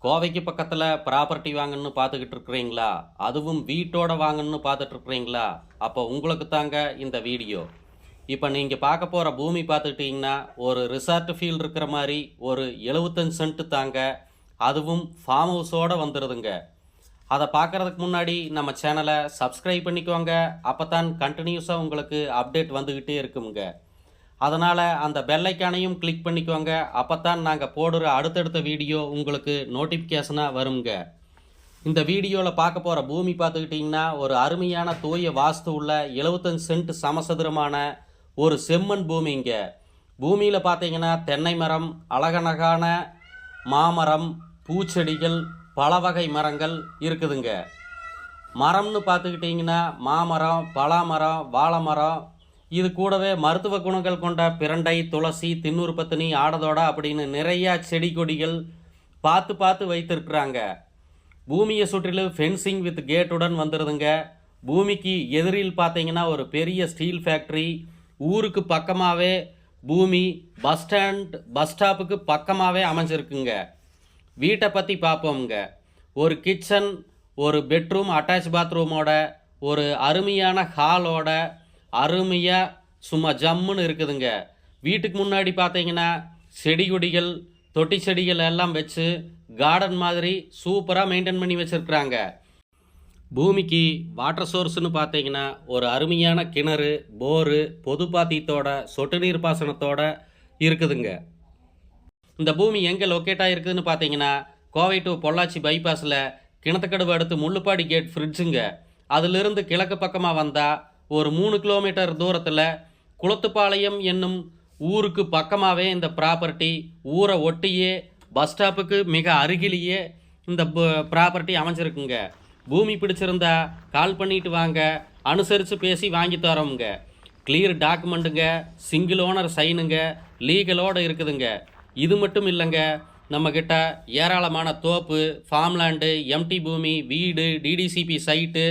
கோவைக்கு பக்கத்தில் ப்ராப்பர்ட்டி வாங்கணும்னு பார்த்துக்கிட்டு இருக்கிறீங்களா? அதுவும் வீட்டோட வாங்கணும்னு பார்த்துட்டு இருக்கிறீங்களா? அப்போ உங்களுக்கு தாங்க இந்த வீடியோ. இப்போ நீங்கள் பார்க்க போகிற பூமி பார்த்துக்கிட்டிங்கன்னா ஒரு ரிசார்ட் ஃபீல் இருக்கிற மாதிரி ஒரு 75 சென்ட் தாங்க. அதுவும் ஃபார்ம் ஹவுஸோடு வந்துடுதுங்க. அதை பார்க்குறதுக்கு முன்னாடி நம்ம சேனலை சப்ஸ்கிரைப் பண்ணிக்கோங்க. அப்போ தான் கண்டினியூஸாக உங்களுக்கு அப்டேட் வந்துக்கிட்டே இருக்குங்க. அதனால் அந்த பெல் ஐக்கானையும் கிளிக் பண்ணிக்கோங்க. அப்போ தான் நாங்கள் போடுற அடுத்தடுத்த வீடியோ உங்களுக்கு நோட்டிஃபிகேஷனாக வருங்க. இந்த வீடியோவில் பார்க்க போகிற பூமி பார்த்துக்கிட்டிங்கன்னா ஒரு அருமையான தூய வாஸ்து உள்ள 75 சென்ட் சமசதுரமான ஒரு செம்மண் பூமிங்க. பூமியில் பார்த்தீங்கன்னா தென்னை மரம், அழகழகான மாமரம், பூச்செடிகள், பல வகை மரங்கள் இருக்குதுங்க. மரம்னு பார்த்துக்கிட்டிங்கன்னா மாமரம், பலாமரம், வாழை மரம், இது கூடவே மருத்துவ குணங்கள் கொண்ட பிரண்டை, துளசி, தின்னூறு பத்தினி, ஆடதோடா அப்படின்னு நிறையா செடி கொடிகள் பார்த்து பார்த்து வைத்திருக்கிறாங்க. பூமியை சுற்றிலும் ஃபென்சிங் வித் கேட்டுடன் வந்துடுதுங்க. பூமிக்கு எதிரில் பார்த்தீங்கன்னா ஒரு பெரிய ஸ்டீல் ஃபேக்ட்ரி, ஊருக்கு பக்கமாகவே பூமி, பஸ் ஸ்டாப்புக்கு பக்கமாகவே அமைஞ்சிருக்குங்க. வீட்டை பற்றி பார்ப்போம்ங்க. ஒரு கிச்சன், ஒரு பெட்ரூம், அட்டாச் பாத்ரூமோட, ஒரு அருமையான ஹாலோட, அருமையாக சும்மா ஜம்முன்னு இருக்குதுங்க. வீட்டுக்கு முன்னாடி பார்த்தீங்கன்னா செடி கொடிகள், தொட்டி செடிகள் எல்லாம் வச்சு கார்டன் மாதிரி சூப்பராக மெயின்டைன் பண்ணி வச்சுருக்குறாங்க. பூமிக்கு வாட்டர் சோர்ஸ்னு பார்த்தீங்கன்னா ஒரு அருமையான கிணறு, போரு, பொது பாத்தியத்தோட, சொட்டு நீர் பாசனத்தோட இருக்குதுங்க. இந்த பூமி எங்கே லொக்கேட் ஆகிருக்குதுன்னு பார்த்தீங்கன்னா கோவை டு பொள்ளாச்சி பைபாஸில் கிணத்துக்கடுவு அடுத்து முள்ளுப்பாடி கேட் ஃப்ரிட்ஜுங்க. அதிலிருந்து கிழக்கு பக்கமாக வந்தால் ஒரு 3 கிலோமீட்டர் தூரத்தில் குளத்துப்பாளையம் என்னும் ஊருக்கு பக்கமாகவே இந்த ப்ராப்பர்ட்டி, ஊரை ஒட்டியே பஸ் ஸ்டாப்புக்கு மிக அருகிலேயே இந்த ப்ராப்பர்ட்டி அமைஞ்சிருக்குங்க. பூமி பிடிச்சிருந்தா கால் பண்ணிட்டு வாங்க, அனுசரித்து பேசி வாங்கி தரோமுங்க. கிளியர் டாக்குமெண்ட்டுங்க, சிங்கிள் ஓனர் சைனுங்க, லீகலோடு இருக்குதுங்க. இது மட்டும் இல்லைங்க, நம்மக்கிட்ட ஏராளமான தோப்பு, ஃபார்ம்லேண்டு, எம்டி பூமி, வீடு, டிடிசிபி சைட்டு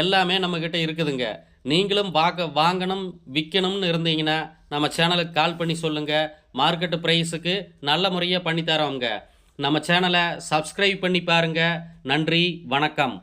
எல்லாமே நம்மக்கிட்ட இருக்குதுங்க. நீங்களும் வாங்கணும், விற்கணும்னு இருந்தீங்கன்னா நம்ம சேனலுக்கு கால் பண்ணி சொல்லுங்கள். மார்க்கெட்டு ப்ரைஸுக்கு நல்ல முறையாக பண்ணித்தரோங்க. நம்ம சேனலை சப்ஸ்கிரைப் பண்ணி பாருங்கள். நன்றி, வணக்கம்.